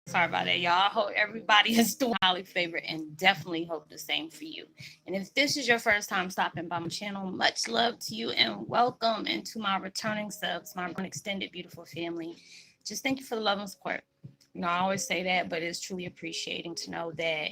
Sorry about that, y'all. I hope everybody is doing highly favored and definitely hope the same for you. And if this is your first time stopping by my channel, much love to you and welcome into my returning subs, my extended beautiful family. Just thank you for the love and support. I always say that, but it's truly appreciating to know that,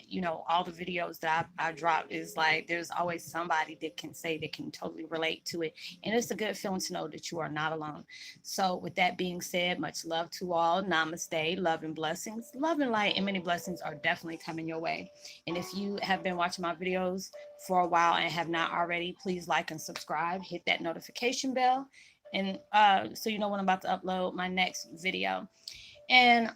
all the videos that I drop is like there's always somebody that can say that can totally relate to it. And it's a good feeling to know that you are not alone. So, with that being said, much love to all. Namaste, love and blessings. Love and light and many blessings are definitely coming your way. And if you have been watching my videos for a while and have not already, please like and subscribe, hit that notification bell. And so you know when I'm about to upload my next video. And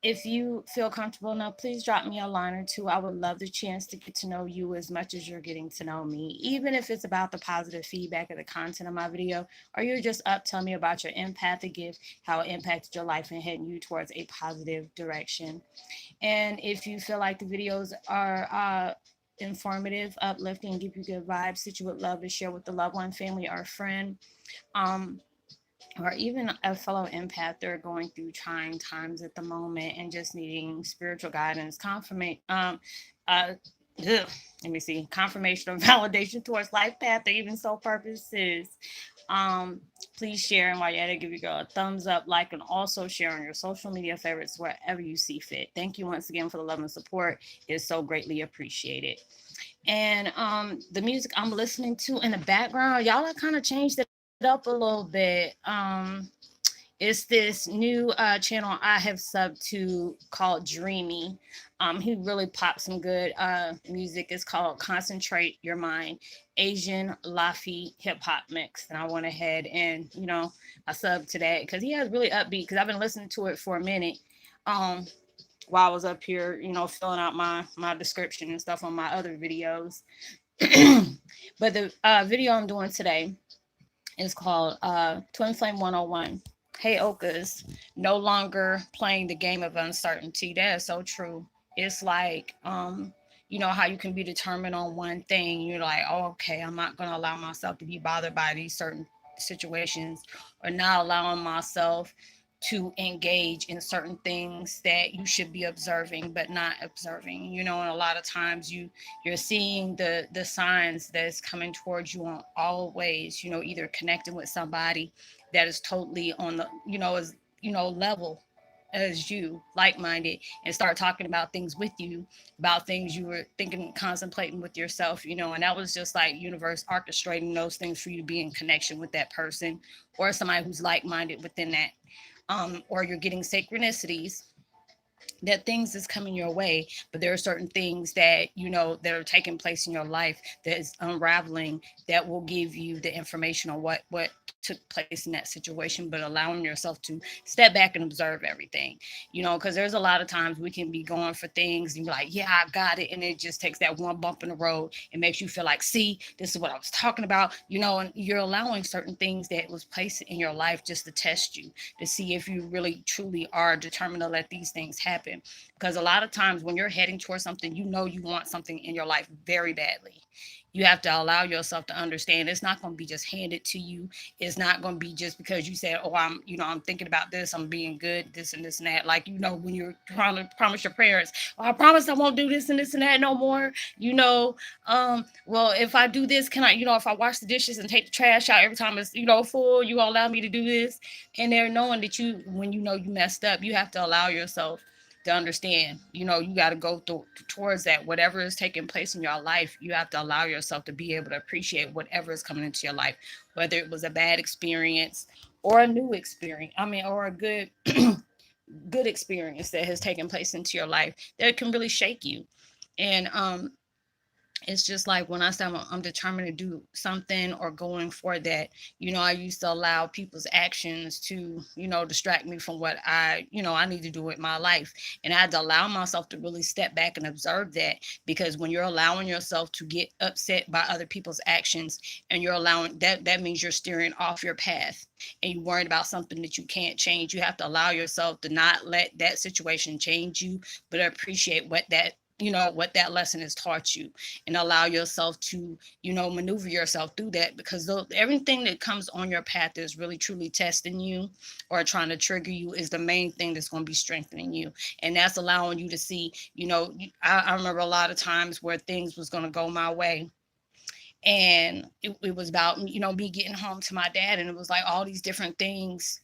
if you feel comfortable enough, please drop me a line or two. I would love the chance to get to know you as much as you're getting to know me, even if it's about the positive feedback of the content of my video, or you're just up telling me about your empathic gift, how it impacted your life and heading you towards a positive direction. And if you feel like the videos are informative, uplifting, give you good vibes that you would love to share with the loved one, family, or friend, um, or even a fellow empath, they're going through trying times at the moment and just needing spiritual guidance, uh, ugh, let me see, confirmation or validation towards life path or even soul purposes. Um, Please share, and while you're at it, give your girl a thumbs up, like, and also share on your social media favorites wherever you see fit. Thank you once again for the love and support. It's so greatly appreciated. And the music I'm listening to in the background, y'all, I kind of changed it up a little bit. It's this new channel I have subbed to called Dreamy. He really popped some good music. It's called Concentrate Your Mind, Asian Laffy hip hop mix. And I went ahead and I subbed to that because he has really upbeat. Because I've been listening to it for a minute. Um, while I was up here, filling out my description and stuff on my other videos. But the video I'm doing today is called Twin Flame 101. Heyokas, no longer playing the game of uncertainty. That is so true. It's like, how you can be determined on one thing. You're like, oh, okay, I'm not going to allow myself to be bothered by these certain situations, or not allowing myself to engage in certain things that you should be observing but not observing, and a lot of times you're seeing the signs that's coming towards you on all ways, either connecting with somebody that is totally on the as level as you, like-minded, and start talking about things with you, about things you were thinking, contemplating with yourself, and that was just like universe orchestrating those things for you to be in connection with that person or somebody who's like-minded within that. Or you're getting synchronicities that things is coming your way, but there are certain things that that are taking place in your life that is unraveling, that will give you the information on what took place in that situation, but allowing yourself to step back and observe everything, because there's a lot of times we can be going for things and be like, yeah, I got it, and it just takes that one bump in the road and makes you feel like, see, this is what I was talking about, and you're allowing certain things that was placed in your life just to test you, to see if you really truly are determined to let these things happen. Because a lot of times when you're heading towards something, you want something in your life very badly. You have to allow yourself to understand it's not going to be just handed to you. It's not going to be just because you said, oh, I'm thinking about this, I'm being good, this and this and that. Like, when you're trying to promise your parents, oh, I promise I won't do this and this and that no more. Well, if I do this, can I, if I wash the dishes and take the trash out every time it's, full, you gonna allow me to do this? And they're knowing that when you messed up, you have to allow yourself to understand, you got to go towards that. Whatever is taking place in your life, you have to allow yourself to be able to appreciate whatever is coming into your life, whether it was a bad experience or a new experience. I mean, or a good good experience that has taken place into your life that can really shake you. And it's just like when I say I'm determined to do something or going for that, I used to allow people's actions to, distract me from what I need to do with my life. And I had to allow myself to really step back and observe that, because when you're allowing yourself to get upset by other people's actions, and you're allowing that means you're steering off your path, and you're worried about something that you can't change. You have to allow yourself to not let that situation change you, but appreciate what that what that lesson has taught you, and allow yourself to, maneuver yourself through that, because everything that comes on your path is really truly testing you or trying to trigger you is the main thing that's going to be strengthening you. And that's allowing you to see, I remember a lot of times where things was going to go my way, and it was about, me getting home to my dad, and it was like all these different things,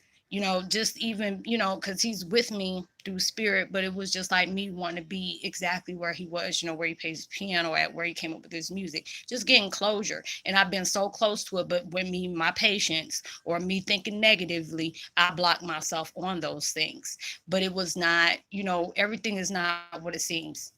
just even, because he's with me through spirit, but it was just like me wanting to be exactly where he was, where he plays piano at, where he came up with his music, just getting closure. And I've been so close to it, but when my patience or me thinking negatively, I block myself on those things. But it was not, everything is not what it seems.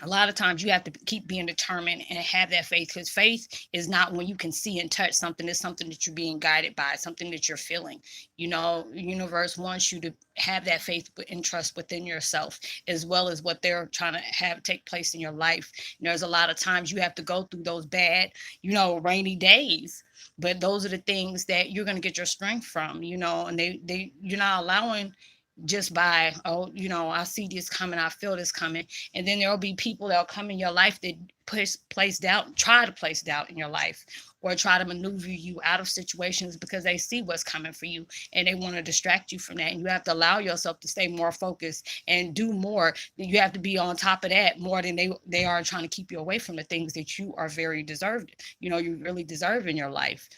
A lot of times you have to keep being determined and have that faith, because faith is not when you can see and touch something. It's something that you're being guided by, something that you're feeling. Universe wants you to have that faith and trust within yourself, as well as what they're trying to have take place in your life. There's a lot of times you have to go through those bad, rainy days, but those are the things that you're going to get your strength from, and you're not allowing just by, I see this coming, I feel this coming. And then there'll be people that'll come in your life that try to place doubt in your life, or try to maneuver you out of situations because they see what's coming for you, and they want to distract you from that. And you have to allow yourself to stay more focused and do more. You have to be on top of that more than they are trying to keep you away from the things that you are very deserved, you really deserve in your life.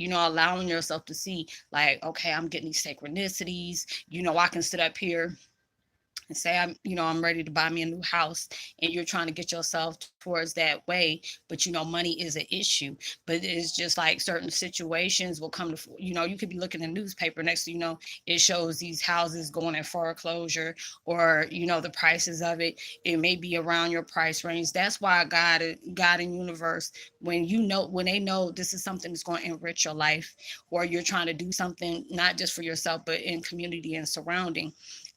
Allowing yourself to see, like, okay, I'm getting these synchronicities. I can sit up here and say I'm ready to buy me a new house, and you're trying to get yourself towards that way, but money is an issue. But it's just like certain situations will come to, you could be looking in the newspaper, next thing you know, it shows these houses going in foreclosure, or the prices of it may be around your price range. That's why God and universe, when they know this is something that's going to enrich your life, or you're trying to do something not just for yourself but in community and surrounding,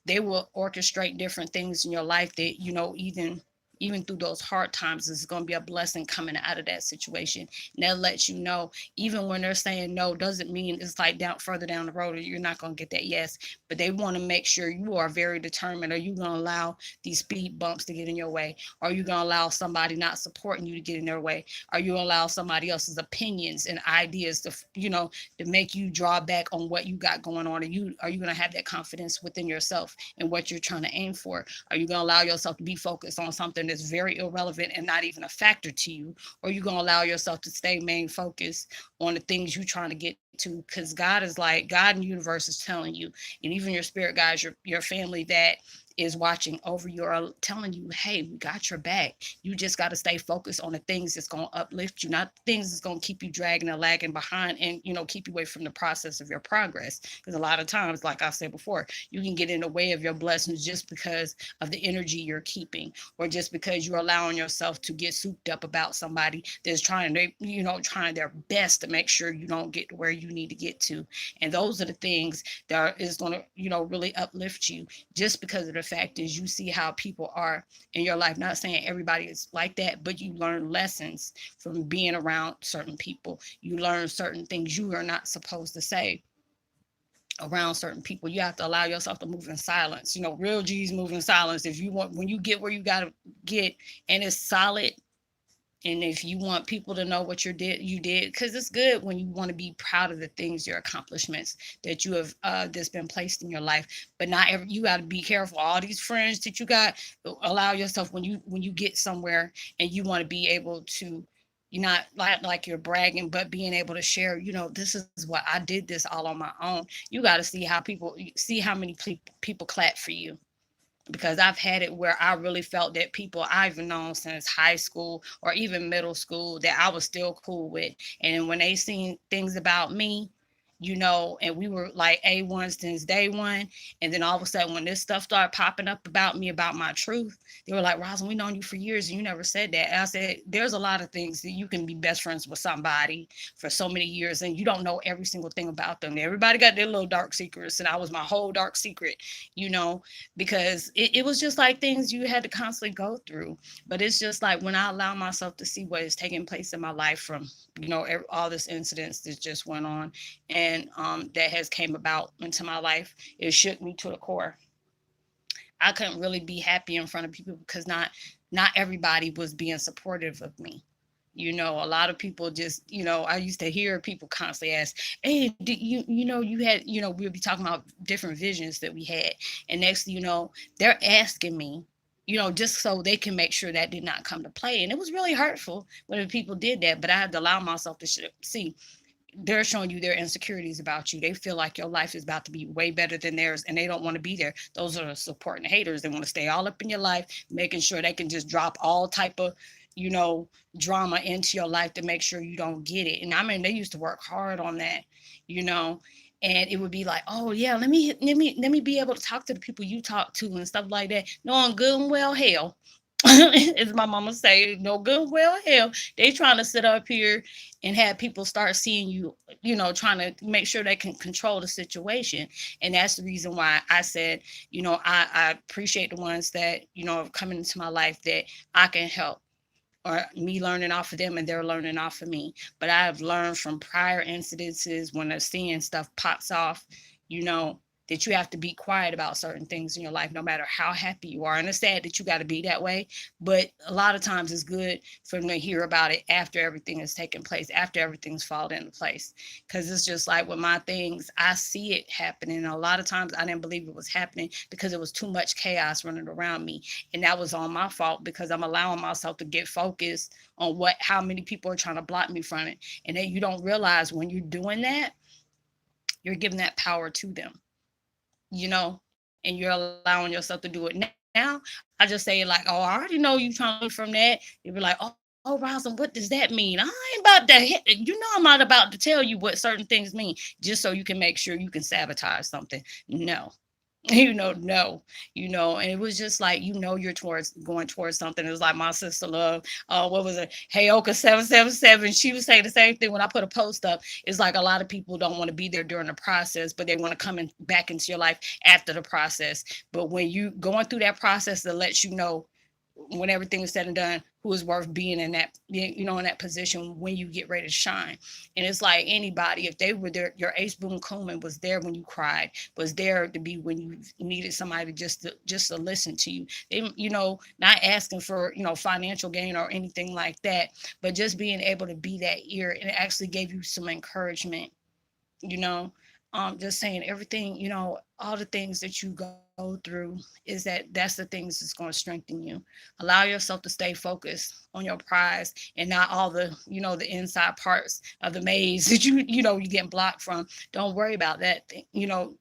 they will orchestrate different things in your life that, even through those hard times, there's going to be a blessing coming out of that situation. And that lets you know, even when they're saying no, doesn't mean it's like further down the road, or you're not going to get that yes. But they want to make sure you are very determined. Are you going to allow these speed bumps to get in your way? Are you going to allow somebody not supporting you to get in their way? Are you going to allow somebody else's opinions and ideas to, to make you draw back on what you got going on? Are you going to have that confidence within yourself and what you're trying to aim for? Are you going to allow yourself to be focused on something that's very irrelevant and not even a factor to you? Or are you going to allow yourself to stay main focused on the things you're trying to get to? Because God and universe is telling you, and even your spirit guides, your family that is watching over you, are telling you, hey, we got your back. You just got to stay focused on the things that's going to uplift you, not things that's going to keep you dragging and lagging behind, and keep you away from the process of your progress. Because a lot of times, like I said before, you can get in the way of your blessings just because of the energy you're keeping, or just because you're allowing yourself to get souped up about somebody that's trying their best to make sure you don't get to where you need to get to. And those are the things that is going to really uplift you, just because of the fact is you see how people are in your life. Not saying everybody is like that, but you learn lessons from being around certain people. You learn certain things you are not supposed to say around certain people. You have to allow yourself to move in silence. Real G's move in silence. If you want, when you get where you got to get, and it's solid, and if you want people to know what you did, because it's good when you want to be proud of the things, your accomplishments that you have that's been placed in your life. But not every, you got to be careful. All these friends that you got, allow yourself when you get somewhere and you want to be able to, you're not like you're bragging, but being able to share, this is what I did this all on my own. You got to see how many people clap for you, because I've had it where I really felt that people I've known since high school or even middle school that I was still cool with. And when they seen things about me, and we were like A1 since day one. And then all of a sudden, when this stuff started popping up about me, about my truth, they were like, Roslynn, we known you for years and you never said that. And I said, there's a lot of things that you can be best friends with somebody for so many years and you don't know every single thing about them. Everybody got their little dark secrets, and I was my whole dark secret, because it was just like things you had to constantly go through. But it's just like when I allow myself to see what is taking place in my life from, all this incidents that just went on, and that has came about into my life, it shook me to the core. I couldn't really be happy in front of people because not everybody was being supportive of me. A lot of people just, I used to hear people constantly ask, "Hey, did you had, we'll be talking about different visions that we had." And next thing you know, they're asking me, just so they can make sure that did not come to play. And it was really hurtful when people did that, but I had to allow myself to see they're showing you their insecurities about you. They feel like your life is about to be way better than theirs and they don't want to be there. Those are the supporting haters. They want to stay all up in your life, making sure they can just drop all type of, you know, drama into your life to make sure you don't get it. And I mean, they used to work hard on that, you know, and it would be like, oh yeah, let me be able to talk to the people you talk to and stuff like that, knowing good and well hell, as my mama say, no good and well hell, they trying to sit up here and have people start seeing you, trying to make sure they can control the situation. And that's the reason why I said, I appreciate the ones that, have come into my life that I can help, or me learning off of them and they're learning off of me. But I have learned from prior incidences when I'm seeing stuff pops off, you know, that you have to be quiet about certain things in your life, no matter how happy you are. And it's sad that you got to be that way. But a lot of times it's good for them to hear about it after everything has taken place, after everything's fallen into place. Because it's just like with my things, I see it happening. And a lot of times I didn't believe it was happening because it was too much chaos running around me. And that was all my fault because I'm allowing myself to get focused on how many people are trying to block me from it. And then you don't realize when you're doing that, you're giving that power to them, and you're allowing yourself to do it. Now, I just say like, oh, I already know you trying to learn from that. You'll be like, oh, Roslyn, what does that mean? I ain't about to, I'm not about to tell you what certain things mean just so you can make sure you can sabotage something. No, no, and it was just like, you're towards going towards something. It was like my sister love, what was it, Heyokas 777. She would say the same thing when I put a post up. It's like a lot of people don't want to be there during the process, but they want to come back into your life after the process. But when you going through that process, that lets you know when everything is said and done, who is worth being in that, in that position when you get ready to shine. And it's like anybody, if they were there, your ace boom Coleman was there when you cried, was there to be when you needed somebody just to listen to you. They, not asking for, financial gain or anything like that, but just being able to be that ear, and it actually gave you some encouragement, you know just saying everything, all the things that you go through that's the things that's going to strengthen you. Allow yourself to stay focused on your prize and not all the, the inside parts of the maze that you getting blocked from. Don't worry about that thing.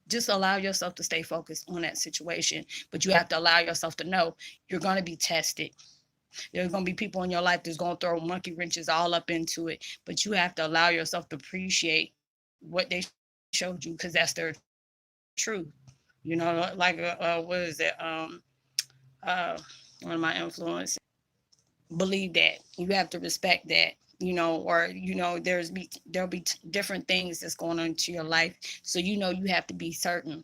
Just allow yourself to stay focused on that situation. But you have to allow yourself to know you're going to be tested. There's going to be people in your life that's going to throw monkey wrenches all up into it, but you have to allow yourself to appreciate what they showed you because that's their truth. Like what is it? One of my influences believe that you have to respect that, or there'll be different things that's going on into your life. So you have to be certain.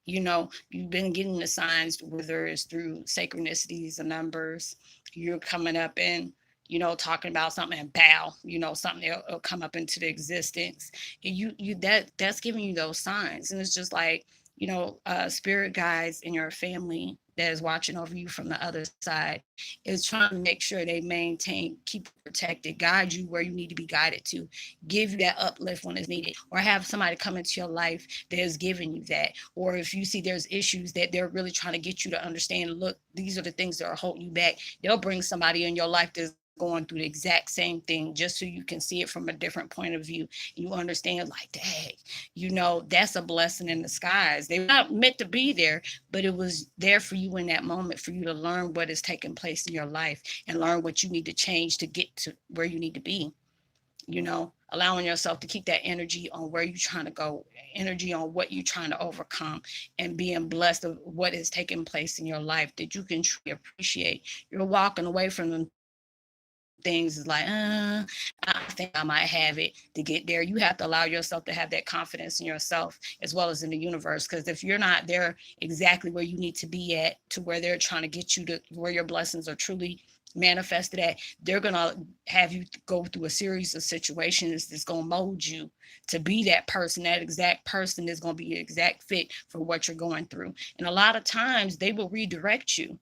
You've been getting the signs, whether it's through synchronicities or numbers. You're coming up and talking about something and bow, something will come up into the existence. And that's giving you those signs. And it's just like, spirit guides in your family that is watching over you from the other side is trying to make sure they maintain, keep you protected, guide you where you need to be guided to, give you that uplift when it's needed, or have somebody come into your life that is giving you that. Or if you see there's issues that they're really trying to get you to understand, look, these are the things that are holding you back. They'll bring somebody in your life that's going through the exact same thing just so you can see it from a different point of view. You understand, like, dang, that's a blessing in disguise. They were not meant to be there, but it was there for you in that moment for you to learn what is taking place in your life and learn what you need to change to get to where you need to be. Allowing yourself to keep that energy on where you're trying to go, energy on what you're trying to overcome, and being blessed of what is taking place in your life that you can truly appreciate. You're walking away from them things is like, I think I might have it to get there. You have to allow yourself to have that confidence in yourself as well as in the universe. Because if you're not there exactly where you need to be at to where they're trying to get you to where your blessings are truly, manifested that, they're gonna have you go through a series of situations that's gonna mold you to be that person. That exact person is gonna be an exact fit for what you're going through. And a lot of times they will redirect you,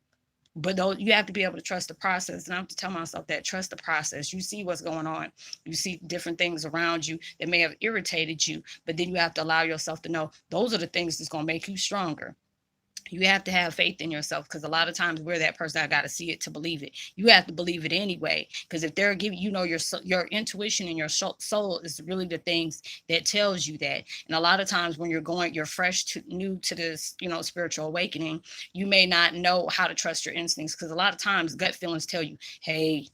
but though you have to be able to trust the process. And I have to tell myself that, trust the process. You see what's going on, you see different things around you that may have irritated you, but then you have to allow yourself to know those are the things that's going to make you stronger. You have to have faith in yourself, because a lot of times we're that person, I got to see it to believe it. You have to believe it anyway, because if they're giving, your intuition and your soul is really the things that tells you that. And a lot of times when you're fresh to new to this, spiritual awakening, you may not know how to trust your instincts, because a lot of times gut feelings tell you, hey,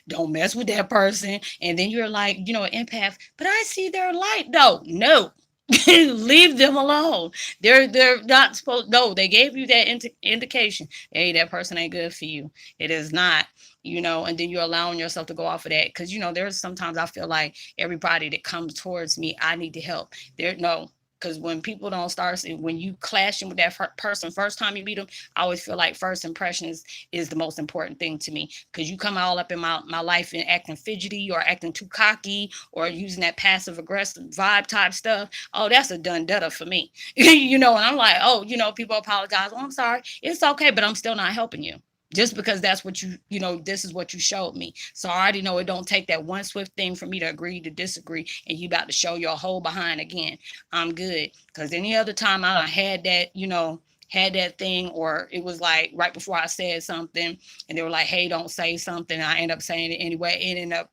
don't mess with that person. And then you're like, an empath, but I see their light. No, leave them alone. They're not supposed. No, they gave you that indication. Hey, that person ain't good for you. It is not. And then you're allowing yourself to go off of that, because there's sometimes I feel like everybody that comes towards me, I need to help. There, no. Because when people don't start, when you clashing with that person first time you meet them, I always feel like first impression is the most important thing to me. Because you come all up in my life and acting fidgety or acting too cocky or using that passive aggressive vibe type stuff, oh, that's a done data for me. And I'm like, oh, people apologize. Oh, I'm sorry. It's okay, but I'm still not helping you. Just because that's what this is what you showed me. So I already know it don't take that one swift thing for me to agree to disagree, and you about to show your whole behind again. I'm good. Because any other time I had that, had that thing, or it was like right before I said something and they were like, hey, don't say something. I end up saying it anyway. It ended up,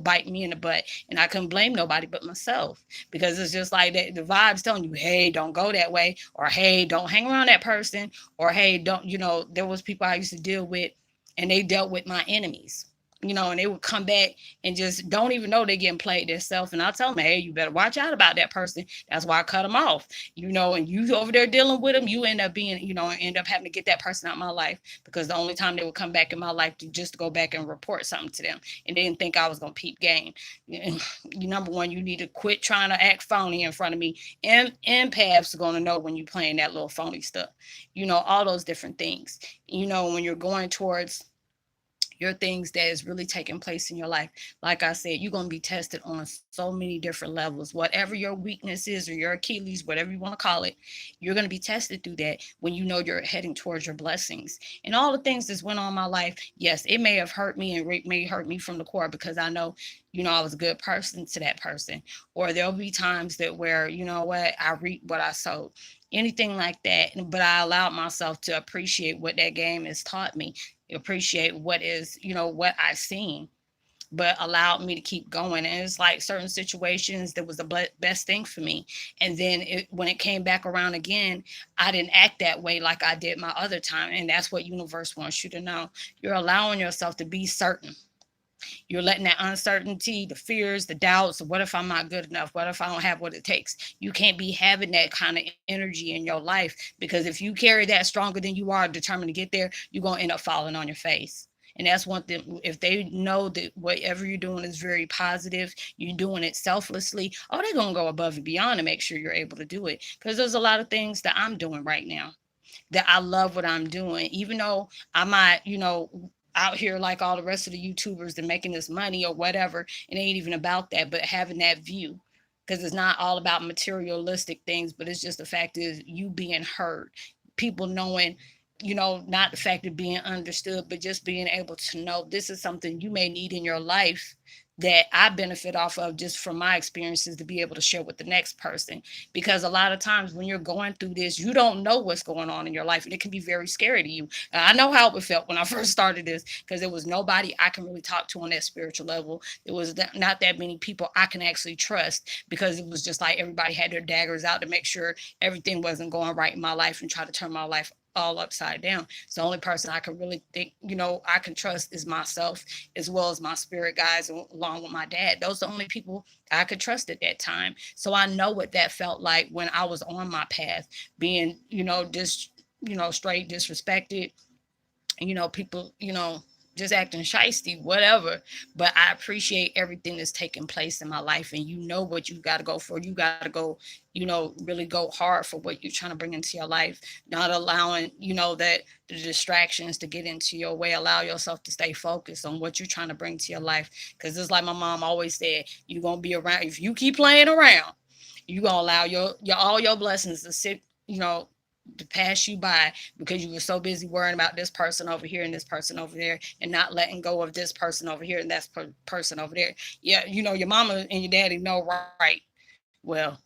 biting me in the butt. And I couldn't blame nobody but myself, because it's just like that, the vibes telling you, hey, don't go that way, or hey, don't hang around that person, or hey, don't, there was people I used to deal with, and they dealt with my enemies. And they would come back and just don't even know they're getting played themselves. And I'll tell them, hey, you better watch out about that person. That's why I cut them off. And you over there dealing with them, you end up being, end up having to get that person out of my life, because the only time they would come back in my life to just go back and report something to them. And they didn't think I was going to peep game. Number one, you need to quit trying to act phony in front of me. And empaths are going to know when you're playing that little phony stuff. All those different things. When you're going towards your things that is really taking place in your life. Like I said, you're going to be tested on so many different levels. Whatever your weakness is, or your Achilles, whatever you want to call it, you're going to be tested through that when you know you're heading towards your blessings. And all the things that went on in my life, yes, it may have hurt me, and may hurt me from the core, because I know, I was a good person to that person. Or there'll be times that where, what, I reap what I sowed. Anything like that. But I allowed myself to appreciate what that game has taught me, appreciate what is, what I've seen, but allowed me to keep going. And it's like certain situations that was the best thing for me. And then when it came back around again, I didn't act that way like I did my other time. And that's what universe wants you to know. You're allowing yourself to be certain. You're letting that uncertainty, the fears, the doubts, what if I'm not good enough? What if I don't have what it takes? You can't be having that kind of energy in your life, because if you carry that stronger than you are determined to get there, you're going to end up falling on your face. And that's one thing. If they know that whatever you're doing is very positive, you're doing it selflessly, oh, they're going to go above and beyond to make sure you're able to do it. Because there's a lot of things that I'm doing right now that I love what I'm doing, even though I might, out here like all the rest of the YouTubers and making this money or whatever. It ain't even about that, but having that view. Because it's not all about materialistic things, but it's just the fact is you being heard, people knowing, not the fact of being understood, but just being able to know this is something you may need in your life that I benefit off of just from my experiences, to be able to share with the next person. Because a lot of times when you're going through this, you don't know what's going on in your life, and it can be very scary to you. I know how it felt when I first started this, because there was nobody I can really talk to on that spiritual level. There was not that many people I can actually trust, because it was just like everybody had their daggers out to make sure everything wasn't going right in my life and try to turn my life all upside down. So the only person I can really think, I can trust is myself, as well as my spirit guides, along with my dad. Those are the only people I could trust at that time. So I know what that felt like when I was on my path, being, straight disrespected, people, just acting shisty, whatever. But I appreciate everything that's taking place in my life. And you know what you got to go for. You got to go, really go hard for what you're trying to bring into your life, not allowing, that the distractions to get into your way. Allow yourself to stay focused on what you're trying to bring to your life. Because it's like my mom always said, you're going to be around. If you keep playing around, you're going to allow your all your blessings to sit, to pass you by because you were so busy worrying about this person over here and this person over there and not letting go of this person over here and that person over there. Yeah, your mama and your daddy know, right? Well,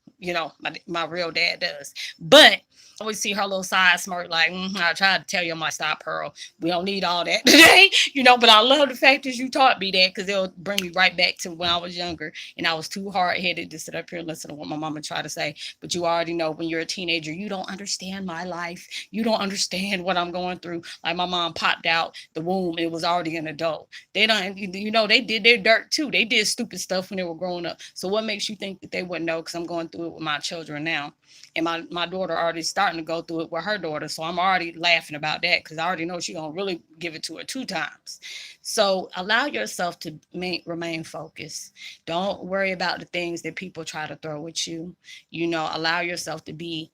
my real dad does. But I always see her little side smirk like, I tried to tell you, I'm like, stop, Pearl. We don't need all that today, but I love the fact that you taught me that because it'll bring me right back to when I was younger and I was too hard headed to sit up here and listen to what my mama tried to say. But you already know when you're a teenager, you don't understand my life. You don't understand what I'm going through. Like my mom popped out the womb, it was already an adult. They don't, they did their dirt too. They did stupid stuff when they were growing up. So what makes you think that they wouldn't know? Because I'm going through it with my children now. And my daughter already starting to go through it with her daughter. So I'm already laughing about that because I already know she's going to really give it to her 2 times. So allow yourself to remain focused. Don't worry about the things that people try to throw at you. Allow yourself to be,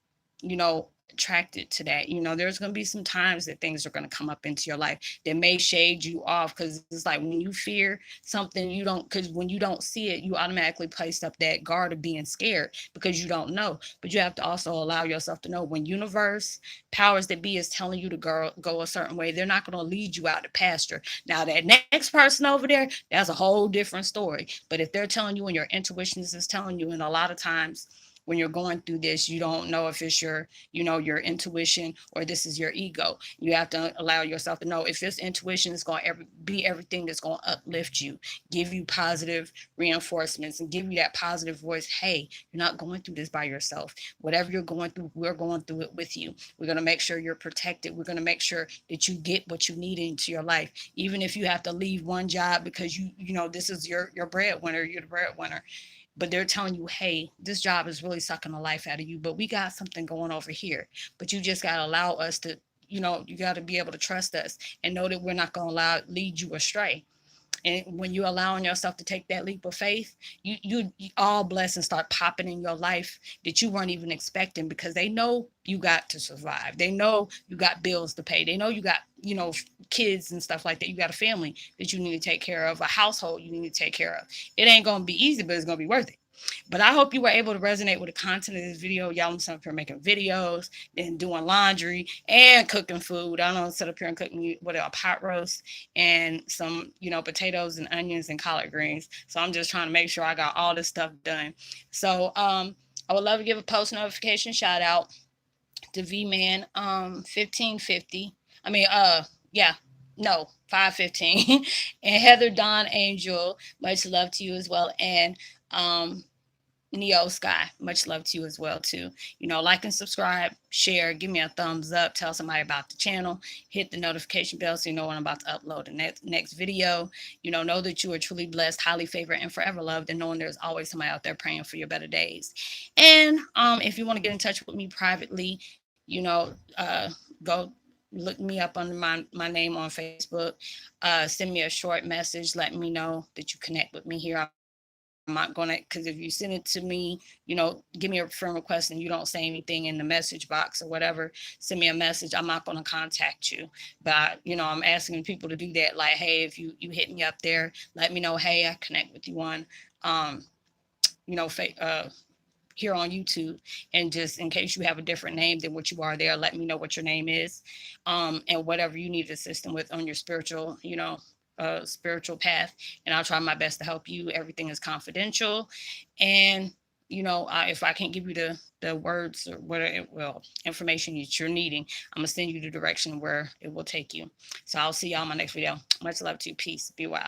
attracted to that. There's going to be some times that things are going to come up into your life that may shade you off because it's like when you fear something, because when you don't see it, you automatically place up that guard of being scared because you don't know. But you have to also allow yourself to know when universe, powers that be is telling you to go a certain way, they're not going to lead you out the pasture. Now, that next person over there, that's a whole different story. But if they're telling you and your intuition is telling you, and a lot of times, when you're going through this, you don't know if it's your intuition or this is your ego. You have to allow yourself to know if this intuition is going to be everything that's going to uplift you, give you positive reinforcements and give you that positive voice. Hey, you're not going through this by yourself. Whatever you're going through, we're going through it with you. We're going to make sure you're protected. We're going to make sure that you get what you need into your life. Even if you have to leave one job because this is your breadwinner, you're the breadwinner, but they're telling you, hey, this job is really sucking the life out of you, but we got something going over here. But you just got to allow us to, you got to be able to trust us and know that we're not going to lead you astray. And when you're allowing yourself to take that leap of faith, you all blessings start popping in your life that you weren't even expecting because they know you got to survive. They know you got bills to pay. They know you got, kids and stuff like that. You got a family that you need to take care of, a household you need to take care of. It ain't going to be easy, but it's going to be worth it. But I hope you were able to resonate with the content of this video. Y'all, I'm up here making videos and doing laundry and cooking food. I don't sit up here and cook me a pot roast and some, potatoes and onions and collard greens. So I'm just trying to make sure I got all this stuff done. So I would love to give a post notification shout out to V-Man 1550. Yeah. No, 515. And Heather Dawn Angel, much love to you as well. And Neo Sky, much love to you as well too. Like and subscribe, share, give me a thumbs up, tell somebody about the channel, hit the notification bell so you know when I'm about to upload the next video. Know that you are truly blessed, highly favored, and forever loved, and knowing there's always somebody out there praying for your better days. And if you want to get in touch with me privately, go look me up under my name on Facebook. Send me a short message, let me know that you connect with me here. I'm not gonna, because if you send it to me, give me a friend request and you don't say anything in the message box or whatever, send me a message. I'm not gonna contact you. But I'm asking people to do that. Like, hey, if you hit me up there, let me know. Hey, I connect with you on, here on YouTube, and just in case you have a different name than what you are there, let me know what your name is, and whatever you need assistance with on your spiritual, spiritual path, and I'll try my best to help you. Everything is confidential, and if I can't give you the words or whatever, information that you're needing, I'm gonna send you the direction where it will take you. So I'll see y'all in my next video. Much love to you. Peace. Be well.